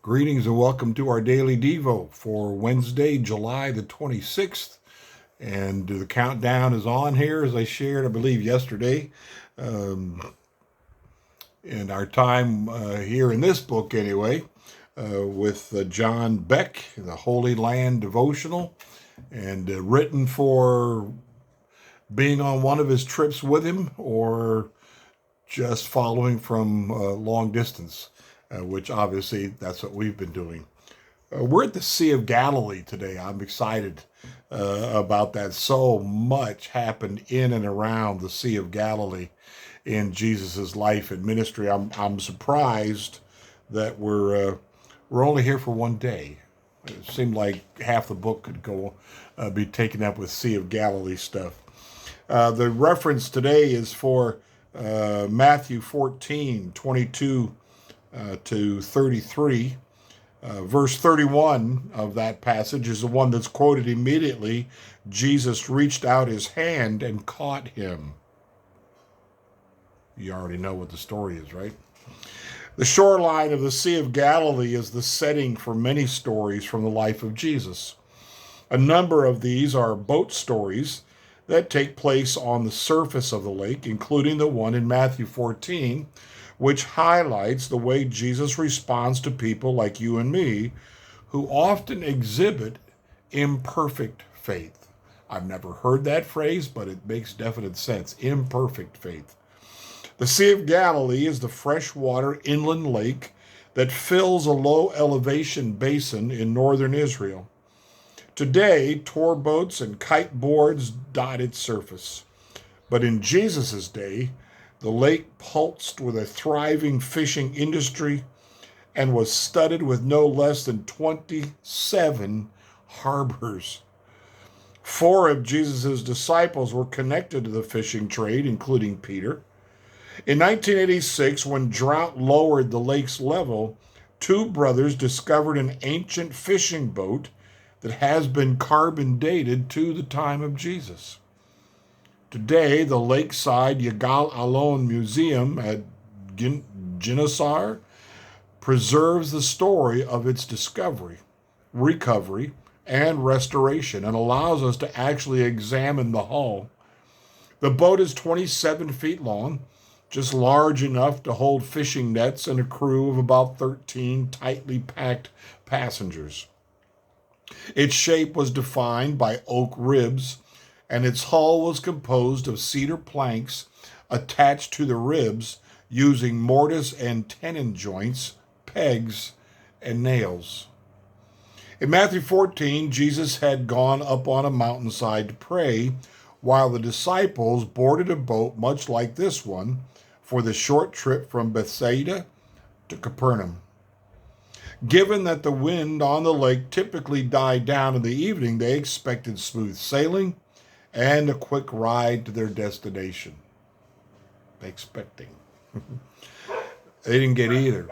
Greetings and welcome to our daily Devo for Wednesday, July the 26th. And the countdown is on here, as I shared, I believe, yesterday. Um, and our time here in this book, anyway, with John Beck, the Holy Land Devotional, and written for being on one of his trips with him or just following from long distance, which obviously that's what we've been doing. We're at the Sea of Galilee today. I'm excited about that. So much happened in and around the Sea of Galilee in Jesus's life and ministry. I'm surprised that we're only here for one day. It seemed like half the book could go be taken up with Sea of Galilee stuff. The reference today is for Matthew 14:22 to 33. Verse 31 of that passage is the one that's quoted immediately. Jesus reached out his hand and caught him. You already know what the story is, right? The shoreline of the Sea of Galilee is the setting for many stories from the life of Jesus. A number of these are boat stories that take place on the surface of the lake, including the one in Matthew 14, which highlights the way Jesus responds to people like you and me who often exhibit imperfect faith. I've never heard that phrase, but it makes definite sense. Imperfect faith. The Sea of Galilee is the freshwater inland lake that fills a low elevation basin in northern Israel. Today, tour boats and kite boards dot its surface. But in Jesus' day, the lake pulsed with a thriving fishing industry and was studded with no less than 27 harbors. 4 of Jesus' disciples were connected to the fishing trade, including Peter. In 1986, when drought lowered the lake's level, 2 brothers discovered an ancient fishing boat that has been carbon dated to the time of Jesus. Today, the Lakeside Yigal Alon Museum at Ginosar preserves the story of its discovery, recovery, and restoration and allows us to actually examine the hull. The boat is 27 feet long, just large enough to hold fishing nets and a crew of about 13 tightly packed passengers. Its shape was defined by oak ribs, and its hull was composed of cedar planks attached to the ribs using mortise and tenon joints, pegs, and nails. In Matthew 14, Jesus had gone up on a mountainside to pray, while the disciples boarded a boat much like this one for the short trip from Bethsaida to Capernaum. Given that the wind on the lake typically died down in the evening, they expected smooth sailing and a quick ride to their destination. Expecting. They didn't get either.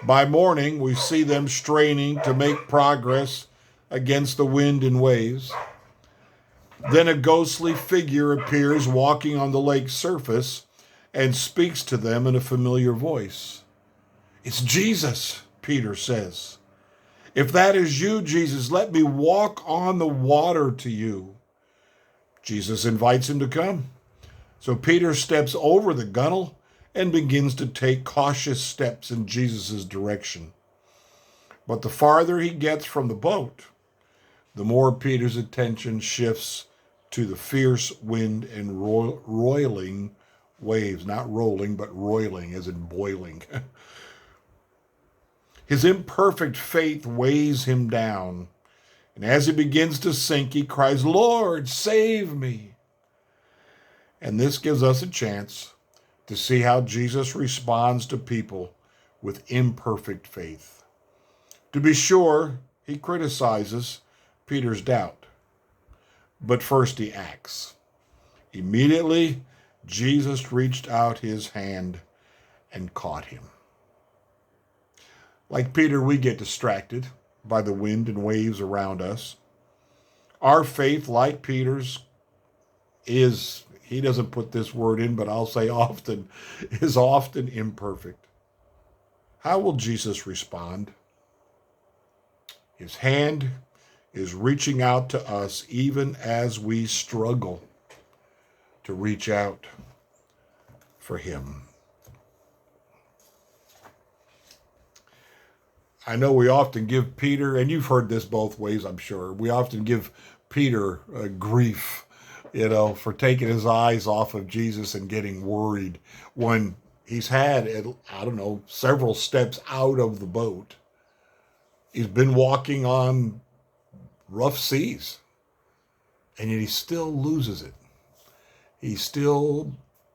By morning, we see them straining to make progress against the wind and waves. Then a ghostly figure appears walking on the lake's surface and speaks to them in a familiar voice. "It's Jesus," Peter says. "If that is you, Jesus, let me walk on the water to you." Jesus invites him to come. So Peter steps over the gunwale and begins to take cautious steps in Jesus' direction. But the farther he gets from the boat, the more Peter's attention shifts to the fierce wind and roiling waves. Not rolling, but roiling, as in boiling. His imperfect faith weighs him down. And as he begins to sink, he cries, "Lord, save me." And this gives us a chance to see how Jesus responds to people with imperfect faith. To be sure, he criticizes Peter's doubt. But first he acts. Immediately, Jesus reached out his hand and caught him. Like Peter, we get distracted by the wind and waves around us. Our faith, like Peter's, he doesn't put this word in, but I'll say often, is often imperfect. How will Jesus respond? His hand is reaching out to us even as we struggle to reach out for him. I know we often give Peter, and you've heard this both ways, I'm sure, we often give Peter grief, for taking his eyes off of Jesus and getting worried when he's had, several steps out of the boat. He's been walking on rough seas, and yet he still loses it. He still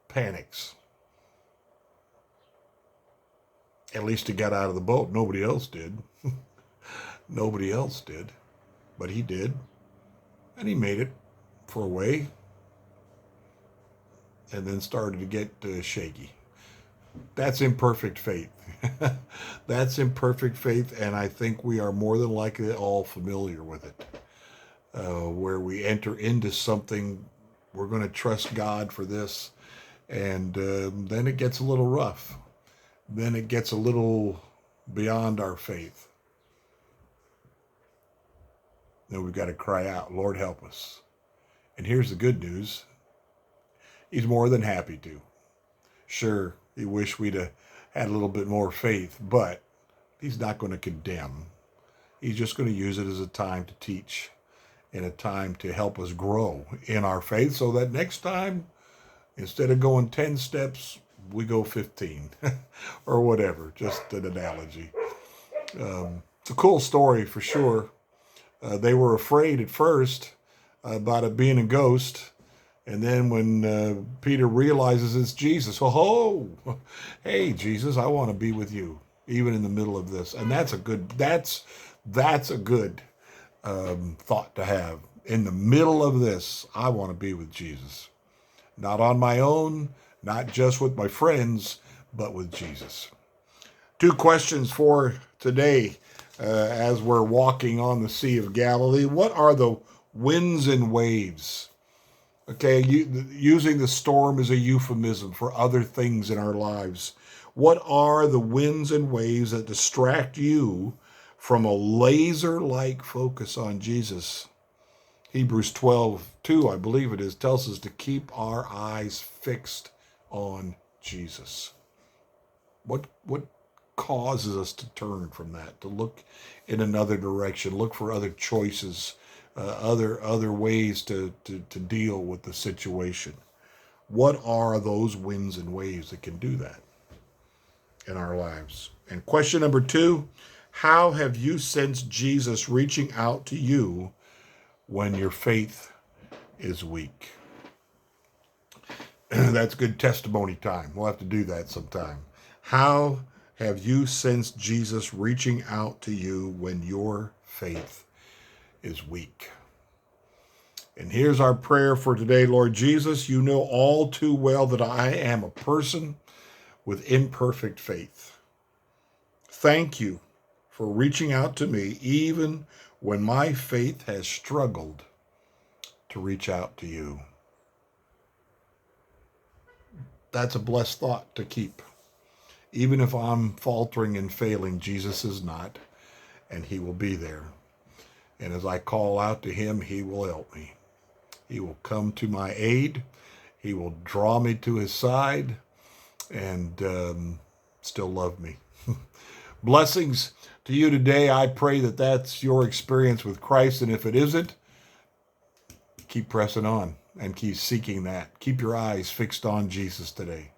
panics. At least he got out of the boat. Nobody else did. Nobody else did. But he did. And he made it for a way. And then started to get shaky. That's imperfect faith. That's imperfect faith, and I think we are more than likely all familiar with it. Where we enter into something, we're going to trust God for this, and then it gets a little rough. Then it gets a little beyond our faith. Then we've got to cry out, Lord, help us. And here's the good news. He's more than happy to. Sure, he wish we'd have had a little bit more faith, but he's not going to condemn. He's just going to use it as a time to teach and a time to help us grow in our faith so that next time, instead of going 10 steps, we go 15 or whatever, just an analogy. It's a cool story for sure. They were afraid at first about it being a ghost. And then when Peter realizes it's Jesus, hey, Jesus, I want to be with you, even in the middle of this. And that's a good thought to have. In the middle of this, I want to be with Jesus. Not on my own, not just with my friends, but with Jesus. 2 questions for today as we're walking on the Sea of Galilee. What are the winds and waves? Okay, using the storm as a euphemism for other things in our lives. What are the winds and waves that distract you from a laser-like focus on Jesus? Hebrews 12:2, I believe it is, tells us to keep our eyes fixed on Jesus. What causes us to turn from that, to look in another direction, look for other choices, other ways to deal with the situation? What are those winds and waves that can do that in our lives? And question number 2, how have you sensed Jesus reaching out to you when your faith is weak? That's good testimony time. We'll have to do that sometime. How have you sensed Jesus reaching out to you when your faith is weak? And here's our prayer for today. Lord Jesus, you know all too well that I am a person with imperfect faith. Thank you for reaching out to me even when my faith has struggled to reach out to you. That's a blessed thought to keep. Even if I'm faltering and failing, Jesus is not, and he will be there. And as I call out to him, he will help me. He will come to my aid. He will draw me to his side and still love me. Blessings to you today. I pray that that's your experience with Christ. And if it isn't, keep pressing on and keep seeking that. Keep your eyes fixed on Jesus today.